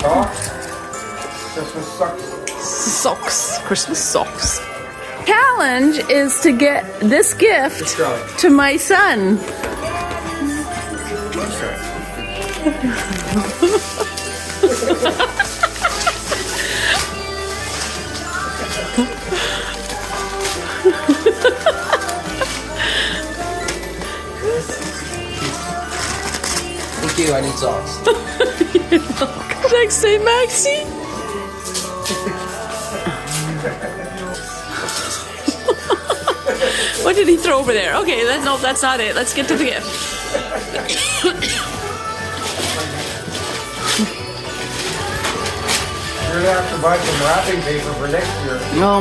Socks. Christmas socks. Socks. Christmas socks. Challenge is to get this gift to my son. Thank you, I need socks. Thanks, say Maxie. What did he throw over there? Okay, no, that's not it. Let's get to the gift. You're gonna have to buy some wrapping paper for next year. Oh.